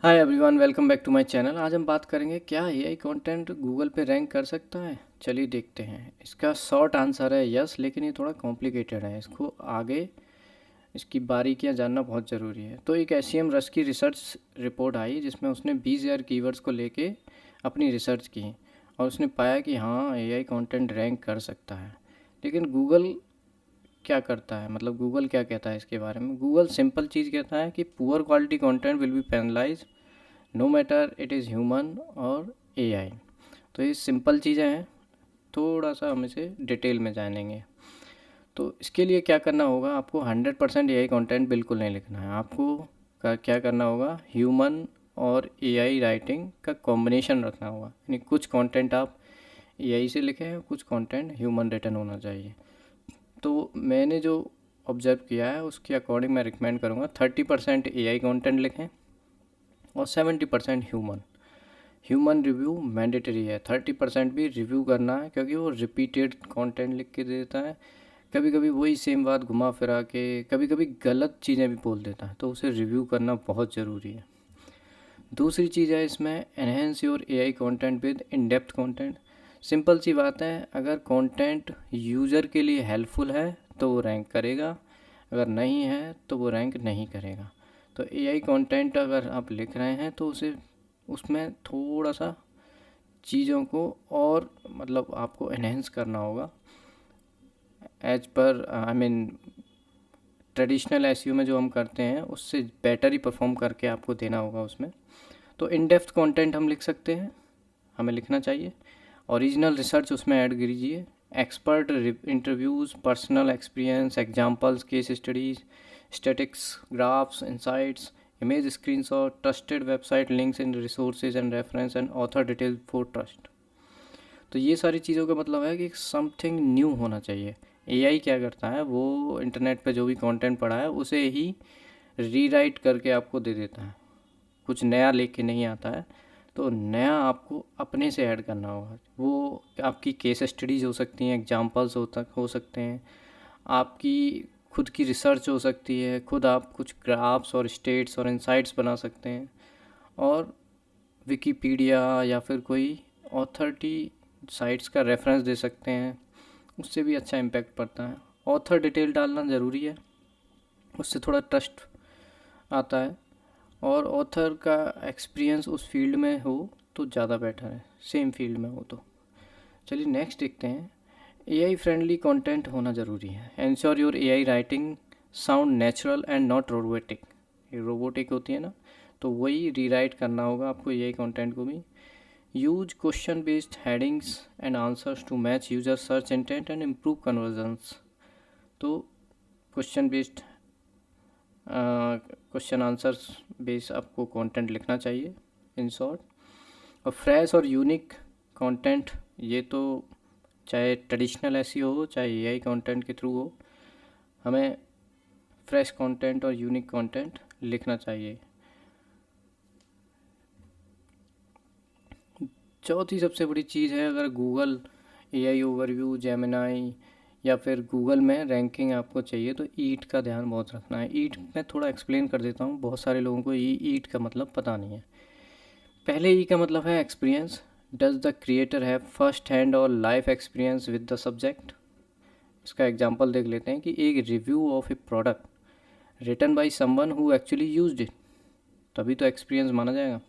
Hi everyone, welcome back to my channel. आज हम बात करेंगे क्या एआई कंटेंट गूगल पे रैंक कर सकता है। चलिए देखते हैं। इसका शॉर्ट आंसर है यस, लेकिन ये थोड़ा कॉम्प्लिकेटेड है। इसको आगे इसकी बारीकियां जानना बहुत ज़रूरी है। तो एक एसईएम रस की रिसर्च रिपोर्ट आई जिसमें उसने 20,000 कीवर्ड्स को लेके अपनी रिसर्च की और उसने पाया कि हाँ, एआई कंटेंट रैंक कर सकता है। लेकिन गूगल क्या करता है, मतलब गूगल क्या कहता है इसके बारे में। गूगल सिंपल चीज़ कहता है कि poor quality content will be penalise no matter it is human और एआई। तो ये सिंपल चीज़ें हैं, थोड़ा सा हम इसे डिटेल में जानेंगे। तो इसके लिए क्या करना होगा, आपको 100% एआई कंटेंट बिल्कुल नहीं लिखना है। आपको क्या करना होगा, ह्यूमन और एआई राइटिंग का कॉम्बिनेशन रखना होगा। यानी कुछ कंटेंट आप एआई से लिखें, कुछ कंटेंट ह्यूमन रिटन होना चाहिए। तो मैंने जो ऑब्जर्व किया है उसके अकॉर्डिंग मैं रिकमेंड करूँगा 30% एआई कंटेंट लिखें और 70% ह्यूमन। ह्यूमन रिव्यू मैंडेटरी है, 30% भी रिव्यू करना है, क्योंकि वो रिपीटेड कंटेंट लिख के दे देता है। कभी कभी वही सेम बात घुमा फिरा के कभी कभी गलत चीज़ें भी बोल देता है, तो उसे रिव्यू करना बहुत ज़रूरी है। दूसरी चीज़ है इसमें, enhance your AI content with in depth content. Simple सी बात है, अगर कंटेंट यूज़र के लिए हेल्पफुल है तो वो रैंक करेगा, अगर नहीं है तो वो रैंक नहीं करेगा। तो एआई कंटेंट अगर आप लिख रहे हैं तो उसे उसमें थोड़ा सा चीज़ों को और मतलब आपको एनहेंस करना होगा as per I mean traditional SEO में जो हम करते हैं उससे बेटर ही परफॉर्म करके आपको देना होगा उसमें। तो इन डेप्थ कंटेंट हम लिख सकते हैं, हमें लिखना चाहिए। ओरिजिनल रिसर्च उसमें ऐड कीजिए, expert interviews, personal experience, examples, case studies, statics, graphs, insights, image screenshot, trusted website links in resources and reference and author detail for trust. तो ये सारी चीज़ों का मतलब है कि समथिंग न्यू होना चाहिए। एआई क्या करता है, वो इंटरनेट पे जो भी कंटेंट पड़ा है उसे ही रीराइट करके आपको दे देता है, कुछ नया लेके नहीं आता है। तो नया आपको अपने से ऐड करना होगा। वो आपकी केस स्टडीज़ हो सकती हैं, एग्जांपल्स हो सकते हैं, आपकी खुद की रिसर्च हो सकती है, खुद आप कुछ ग्राफ्स और स्टेट्स और इंसाइट्स बना सकते हैं, और विकिपीडिया या फिर कोई ऑथरिटी साइट्स का रेफरेंस दे सकते हैं। उससे भी अच्छा इम्पैक्ट पड़ता है। ऑथर डिटेल डालना ज़रूरी है, उससे थोड़ा ट्रस्ट आता है, और ऑथर का एक्सपीरियंस उस फील्ड में हो तो ज़्यादा बेटर है, सेम फील्ड में हो तो। चलिए नेक्स्ट देखते हैं। एआई फ्रेंडली कंटेंट होना ज़रूरी है। Ensure your AI writing sound natural and not robotic. ये रोबोटिक होती है ना, तो वही रीराइट करना होगा आपको एआई कंटेंट को भी। Use question based headings and answers to match user search intent and improve conversions. तो question based question answers base आपको कंटेंट लिखना चाहिए इन शॉर्ट। और फ्रेश और यूनिक कंटेंट, ये तो चाहे ट्रेडिशनल एसईओ हो चाहे एआई कंटेंट के थ्रू हो, हमें फ्रेश कंटेंट और यूनिक कंटेंट लिखना चाहिए। चौथी सबसे बड़ी चीज़ है, अगर गूगल एआई ओवरव्यू, जेमिनाई या फिर गूगल में रैंकिंग आपको चाहिए तो ईट का ध्यान बहुत रखना है। ईट मैं थोड़ा एक्सप्लेन कर देता हूँ, बहुत सारे लोगों को ईट का मतलब पता नहीं है। पहले ई का मतलब है experience. Does the creator have first hand और life experience with the subject. इसका एग्जांपल देख लेते हैं कि एक review of a product written by someone who actually used it, तभी तो एक्सपीरियंस माना जाएगा।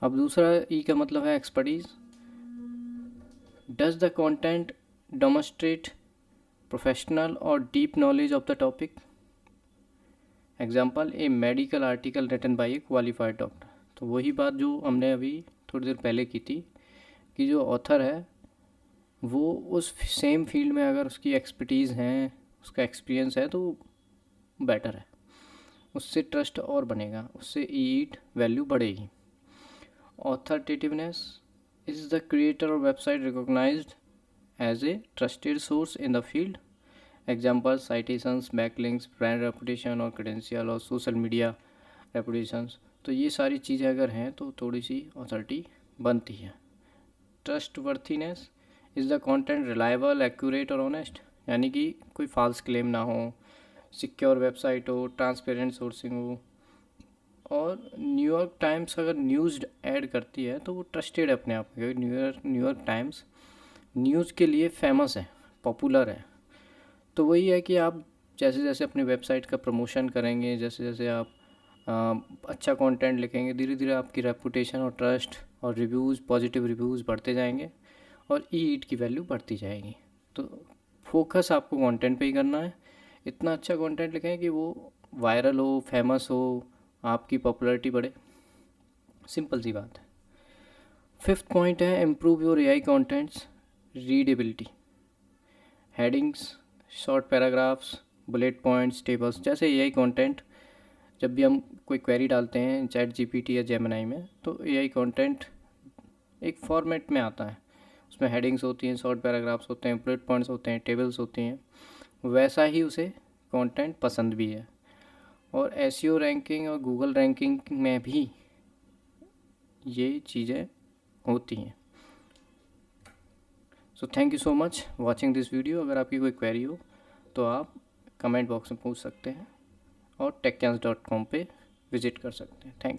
अब दूसरा ई का मतलब है expertise. Does the content demonstrate professional और deep knowledge of the topic. Example, a medical article written by a qualified doctor. तो वही बात जो हमने अभी थोड़ी देर पहले की थी, कि जो ऑथर है वो उस सेम फील्ड में अगर उसकी एक्सपर्टीज़ हैं, उसका एक्सपीरियंस है, तो बेटर है, उससे ट्रस्ट और बनेगा, उससे ईट वैल्यू बढ़ेगी। ऑथरिटेटिवनेस, इज द क्रिएटर और website recognised as a trusted source in the field. Example, citations, backlinks, brand reputation और क्रेडेंशियल और सोशल मीडिया रेपुटेशंस। तो ये सारी चीज़ें अगर हैं तो थोड़ी सी अथॉरिटी बनती है। Trust worthiness, is the content reliable, accurate और ऑनेस्ट। यानी कि कोई फॉल्स क्लेम ना हो, सिक्योर वेबसाइट हो, ट्रांसपेरेंट सोर्सिंग हो, और न्यूयॉर्क टाइम्स अगर न्यूज़ ऐड करती है तो वो ट्रस्टेड है अपने आप में, क्योंकि न्यूयॉर्क टाइम्स न्यूज़ के लिए फेमस है, पॉपुलर है। तो वही है कि आप जैसे जैसे अपनी वेबसाइट का प्रमोशन करेंगे, जैसे जैसे आप अच्छा कंटेंट लिखेंगे, धीरे धीरे आपकी रेपुटेशन और ट्रस्ट और रिव्यूज़, पॉजिटिव रिव्यूज़ बढ़ते जाएंगे और ईट की वैल्यू बढ़ती जाएगी। तो फोकस आपको कंटेंट पे ही करना है। इतना अच्छा कंटेंट लिखें कि वो वायरल हो, फेमस हो, आपकी पॉपुलैरिटी बढ़े। सिंपल सी बात है। फिफ्थ पॉइंट है improve your AI contents readability. Headings, short paragraphs, bullet points, tables जैसे एआई कंटेंट जब भी हम कोई क्वेरी डालते हैं चैट जीपीटी या जेमिनाई में, तो एआई कंटेंट एक फॉर्मेट में आता है। उसमें हेडिंग्स होती हैं, शॉर्ट पैराग्राफ्स होते हैं, बुलेट पॉइंट्स होते हैं, टेबल्स होती हैं। वैसा ही उसे कंटेंट पसंद भी है। और एसईओ रैंकिंग और गूगल रैंकिंग में भी ये चीज़ें होती हैं। So thank you so much watching this video. अगर आपकी कोई क्वेरी हो तो आप कमेंट बॉक्स में पूछ सकते हैं और techcans.com पे विज़िट कर सकते हैं। थैंक